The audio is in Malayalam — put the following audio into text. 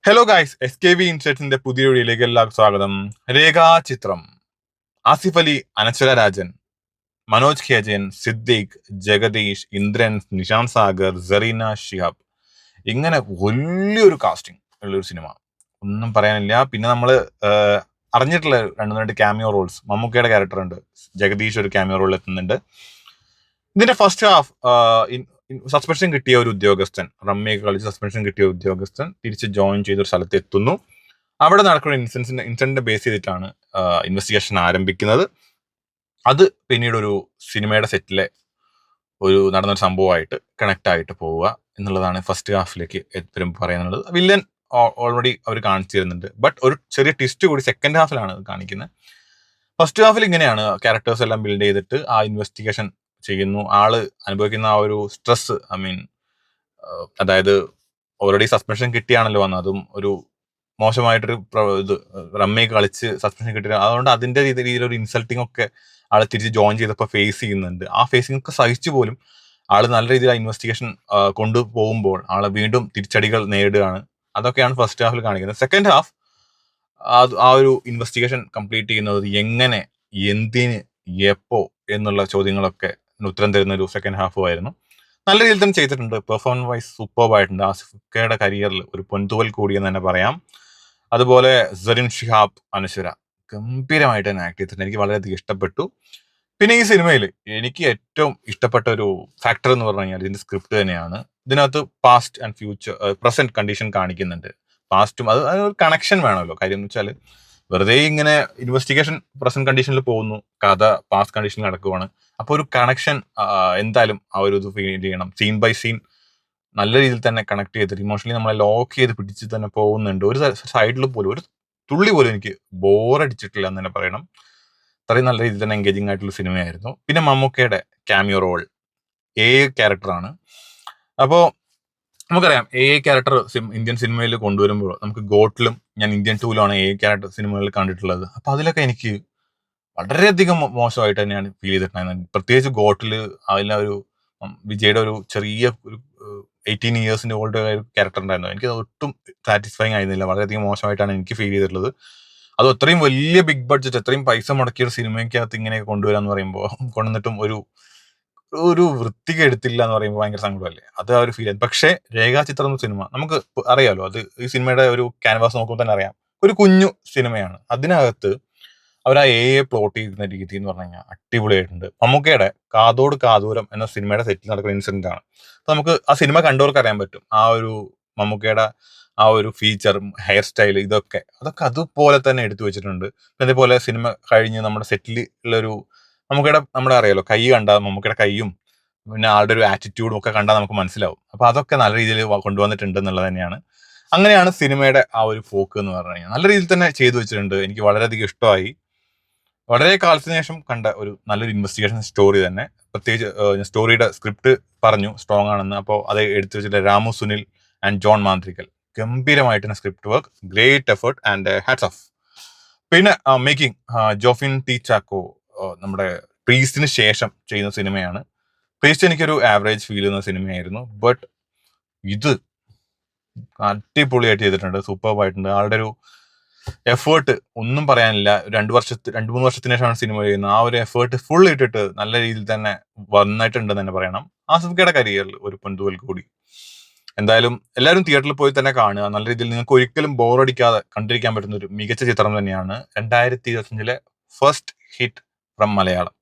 ഹലോ ഗായ്സ്, SKV ഇൻസൈറ്റ്സിന്റെ പുതിയ വീഡിയോയിലേക്ക് എല്ലാവർക്കും സ്വാഗതം. രേഖാചിത്രം. ആസിഫ് അലി, അനശ്വര രാജൻ, മനോജ് ഖേജൻ, സിദ്ദീഖ്, ജഗദീഷ്, ഇന്ദ്രൻ, നിഷാന്ത് സാഗർ, സെറീന ഷിഹാബ്, ഇങ്ങനെ വലിയൊരു കാസ്റ്റിംഗ് ഉള്ളൊരു സിനിമ. ഒന്നും പറയാനില്ല. പിന്നെ നമ്മൾ അറിഞ്ഞിട്ടുള്ള രണ്ട് ക്യാമിയോ റോൾസ്. മമ്മൂക്കയുടെ ക്യാരക്ടർ ഉണ്ട്, ജഗദീഷ് ഒരു ക്യാമിയോ റോളിൽ എത്തുന്നുണ്ട്. ഇതിന്റെ ഫസ്റ്റ് ഹാഫ് സസ്പെൻഷൻ കിട്ടിയ ഒരു ഉദ്യോഗസ്ഥൻ, റമ്മിയൊക്കെ കളിച്ച് സസ്പെൻഷൻ കിട്ടിയ ഉദ്യോഗസ്ഥൻ തിരിച്ച് ജോയിൻ ചെയ്തൊരു സ്ഥലത്ത് എത്തുന്നു. അവിടെ നടക്കുന്ന ഇൻസിഡന്റിനെ ബേസ് ചെയ്തിട്ടാണ് ഇൻവെസ്റ്റിഗേഷൻ ആരംഭിക്കുന്നത്. അത് പിന്നീട് ഒരു സിനിമയുടെ സെറ്റിലെ ഒരു നടന്നൊരു സംഭവമായിട്ട് കണക്ട് ആയിട്ട് പോവുക എന്നുള്ളതാണ് ഫസ്റ്റ് ഹാഫിലേക്ക് എപ്പോഴും പറയാനുള്ളത്. വില്ലൻ ഓൾറെഡി അവർ കാണിച്ചു തരുന്നുണ്ട്, ബട്ട് ഒരു ചെറിയ ട്വിസ്റ്റ് കൂടി സെക്കൻഡ് ഹാഫിലാണ് കാണിക്കുന്നത്. ഫസ്റ്റ് ഹാഫിൽ ഇങ്ങനെയാണ് ക്യാരക്ടേഴ്സ് എല്ലാം ബിൽഡ് ചെയ്തിട്ട് ആ ഇൻവെസ്റ്റിഗേഷൻ ചെയ്യുന്നു. ആള് അനുഭവിക്കുന്ന ആ ഒരു സ്ട്രെസ്, അതായത് ഓൾറെഡി സസ്പെൻഷൻ കിട്ടിയാണല്ലോ വന്നത്, അതും ഒരു മോശമായിട്ടൊരു ഇത് റമ്മി കളിച്ച് സസ്പെൻഷൻ കിട്ടിയ, അതുകൊണ്ട് അതിന്റെ രീതിയിലൊരു ഇൻസൾട്ടിങ് ഒക്കെ ആള് തിരിച്ച് ജോയിൻ ചെയ്തപ്പോൾ ഫേസ് ചെയ്യുന്നുണ്ട്. ആ ഫേസിംഗ് ഒക്കെ സഹിച്ചു പോലും ആള് നല്ല രീതിയിൽ ആ ഇൻവെസ്റ്റിഗേഷൻ കൊണ്ടുപോകുമ്പോൾ ആള് വീണ്ടും തിരിച്ചടികൾ നേടുകയാണ്. അതൊക്കെയാണ് ഫസ്റ്റ് ഹാഫിൽ കാണിക്കുന്നത്. സെക്കൻഡ് ഹാഫ് ആ ഒരു ഇൻവെസ്റ്റിഗേഷൻ കംപ്ലീറ്റ് ചെയ്യുന്നത് എങ്ങനെ, എന്തിന്, എപ്പോ എന്നുള്ള ചോദ്യങ്ങളൊക്കെ ഉത്തരം തരുന്ന ഒരു സെക്കൻഡ് ഹാഫ് ആയിരുന്നു. നല്ല രീതിയിൽ തന്നെ ചെയ്തിട്ടുണ്ട്. പെർഫോമൻസ് വൈസ് സൂപ്പർബ് ആയിട്ടുണ്ട്. ആസിഫയുടെ കരിയറിൽ ഒരു പൊൻതൂവൽ കൂടിയെന്ന് തന്നെ പറയാം. അതുപോലെ സെറിൻ ഷിഹാബ്, അനശ്വര ഗംഭീരമായിട്ട് തന്നെ ആക്ട് ചെയ്തിട്ടുണ്ട്. എനിക്ക് വളരെയധികം ഇഷ്ടപ്പെട്ടു. പിന്നെ ഈ സിനിമയിൽ എനിക്ക് ഏറ്റവും ഇഷ്ടപ്പെട്ട ഒരു ഫാക്ടർ എന്ന് പറഞ്ഞു കഴിഞ്ഞാൽ ഇതിന്റെ സ്ക്രിപ്റ്റ് തന്നെയാണ്. ഇതിനകത്ത് past and future, present condition കാണിക്കുന്നുണ്ട്. പാസ്റ്റും അതിനൊരു കണക്ഷൻ വേണമല്ലോ. കാര്യം എന്ന് വെച്ചാൽ വെറുതെ ഇങ്ങനെ ഇൻവെസ്റ്റിഗേഷൻ പ്രസന്റ് കണ്ടീഷനിൽ പോകുന്നു, കഥ പാസ്റ്റ് കണ്ടീഷനിൽ നടക്കുവാണ്. അപ്പോൾ ഒരു കണക്ഷൻ എന്തായാലും ആ ഒരു ഇത് ഫീൽ ചെയ്യണം. സീൻ ബൈ സീൻ നല്ല രീതിയിൽ തന്നെ കണക്ട് ചെയ്തിട്ട് ഇമോഷണലി നമ്മളെ ലോക്ക് ചെയ്ത് പിടിച്ച് തന്നെ പോകുന്നുണ്ട്. ഒരു സൈഡിൽ പോലും ഒരു തുള്ളി പോലും എനിക്ക് ബോറടിച്ചിട്ടില്ല എന്ന് തന്നെ പറയണം. അത്രയും നല്ല രീതിയിൽ തന്നെ എൻഗേജിങ് ആയിട്ടുള്ള സിനിമയായിരുന്നു. പിന്നെ മമ്മൂക്കയുടെ ക്യാമിയോ റോൾ ക്യാരക്ടറാണ്. അപ്പോൾ നമുക്കറിയാം ക്യാരക്ടർ ഇന്ത്യൻ സിനിമയിൽ കൊണ്ടുവരുമ്പോൾ നമുക്ക് ഗോട്ടിലും ഞാൻ ഇന്ത്യൻ ടൂലുമാണ് ക്യാരക്ടർ സിനിമകളിൽ കണ്ടിട്ടുള്ളത്. അപ്പൊ അതിലൊക്കെ എനിക്ക് വളരെയധികം മോശമായിട്ട് തന്നെയാണ് ഫീൽ ചെയ്തിട്ടുണ്ടായിരുന്നത്. പ്രത്യേകിച്ച് ഗോട്ടില് അതിലെ ഒരു വിജയുടെ ഒരു ചെറിയ ഒരു 18 ഇയേഴ്സിന്റെ ഓൾഡ് ക്യാരക്ടർ ഉണ്ടായിരുന്നു. എനിക്ക് ഒട്ടും സാറ്റിസ്ഫൈങ് ആയിരുന്നില്ല. വളരെയധികം മോശമായിട്ടാണ് എനിക്ക് ഫീൽ ചെയ്തിട്ടുള്ളത്. അത് അത്രയും വലിയ ബിഗ് ബഡ്ജറ്റ്, അത്രയും പൈസ മുടക്കിയ ഒരു സിനിമയ്ക്കകത്ത് ഇങ്ങനെ കൊണ്ടുവരാന്ന് പറയുമ്പോൾ, കൊണ്ടുവന്നിട്ടും ഒരു ഒരു വൃത്തിക്ക് എടുത്തില്ല എന്ന് പറയുമ്പോൾ ഭയങ്കര സങ്കടമല്ലേ. അത് ആ ഒരു ഫീൽ. പക്ഷേ രേഖാചിത്രം എന്ന സിനിമ നമുക്ക് അറിയാലോ, അത് ഈ സിനിമയുടെ ഒരു ക്യാൻവാസ് നോക്കുമ്പോൾ തന്നെ അറിയാം, ഒരു കുഞ്ഞു സിനിമയാണ്. അതിനകത്ത് അവർ ആ പ്ലോട്ട് ചെയ്യുന്ന രീതി എന്ന് പറഞ്ഞു കഴിഞ്ഞാൽ അടിപൊളിയായിട്ടുണ്ട്. മമ്മൂക്കയുടെ കാതോട് കാതൂരം എന്ന സിനിമയുടെ സെറ്റിൽ നടക്കുന്ന ഇൻസിഡന്റ് ആണ്. അപ്പൊ നമുക്ക് ആ സിനിമ കണ്ടവർക്ക് അറിയാൻ പറ്റും ആ ഒരു മമ്മൂക്കയുടെ ആ ഒരു ഫീച്ചർ, ഹെയർ സ്റ്റൈൽ, അതൊക്കെ അതുപോലെ തന്നെ എടുത്തു വെച്ചിട്ടുണ്ട്. അതേപോലെ സിനിമ കഴിഞ്ഞ് നമ്മുടെ സെറ്റിൽ ഉള്ളൊരു നമ്മുടെ അറിയാലോ, കൈ കണ്ടാൽ മമ്മൂക്കയുടെ കൈയും പിന്നെ ആളുടെ ഒരു ആറ്റിറ്റ്യൂഡും ഒക്കെ കണ്ടാൽ നമുക്ക് മനസ്സിലാവും. അപ്പൊ അതൊക്കെ നല്ല രീതിയിൽ കൊണ്ടുവന്നിട്ടുണ്ട് എന്നുള്ളത് തന്നെയാണ്. അങ്ങനെയാണ് സിനിമയുടെ ആ ഒരു ഫോക്ക് എന്ന് പറഞ്ഞു കഴിഞ്ഞാൽ നല്ല രീതിയിൽ തന്നെ ചെയ്തു വെച്ചിട്ടുണ്ട്. എനിക്ക് വളരെയധികം ഇഷ്ടമായി. വളരെ കാലത്തിന് ശേഷം കണ്ട ഒരു നല്ലൊരു ഇൻവെസ്റ്റിഗേഷൻ സ്റ്റോറി തന്നെ. പ്രത്യേകിച്ച് സ്റ്റോറിയുടെ സ്ക്രിപ്റ്റ് പറഞ്ഞു സ്ട്രോങ് ആണെന്ന്. അപ്പോൾ അത് എടുത്തു വെച്ചിട്ട് രാമു സുനിൽ ആൻഡ് ജോൺ മാന്ത്രികൽ ഗംഭീരമായിട്ട് തന്നെ script work, great effort and hats off. പിന്നെ മേക്കിംഗ് ജോഫിൻ ടി ചാക്കോ നമ്മുടെ പ്രീസ്റ്റിന് ശേഷം ചെയ്യുന്ന സിനിമയാണ്. പ്രീസ്റ്റ് എനിക്കൊരു ആവറേജ് ഫീൽ ചെയ്യുന്ന സിനിമയായിരുന്നു. ബട്ട് ഇത് അടിപൊളിയായിട്ട് ചെയ്തിട്ടുണ്ട്, സൂപ്പർബായിട്ടുണ്ട്. ആളുടെ ഒരു എഫേർട്ട് ഒന്നും പറയാനില്ല. 2-3 വർഷത്തിന് ശേഷമാണ് സിനിമ ചെയ്യുന്നത്. ആ ഒരു എഫേർട്ട് ഫുൾ ഇട്ടിട്ട് നല്ല രീതിയിൽ തന്നെ വന്നിട്ടുണ്ടെന്ന് തന്നെ പറയണം. ആസിഫിക്കയുടെ കരിയറിൽ ഒരു പൊൻതൂവൽ കൂടി. എന്തായാലും എല്ലാവരും തിയേറ്ററിൽ പോയി തന്നെ കാണുക. നല്ല രീതിയിൽ നിങ്ങൾക്ക് ഒരിക്കലും ബോറടിക്കാതെ കണ്ടിരിക്കാൻ പറ്റുന്ന ഒരു മികച്ച ചിത്രം തന്നെയാണ്. 2025 ഫസ്റ്റ് ഹിറ്റ് ഫ്രം മലയാളം.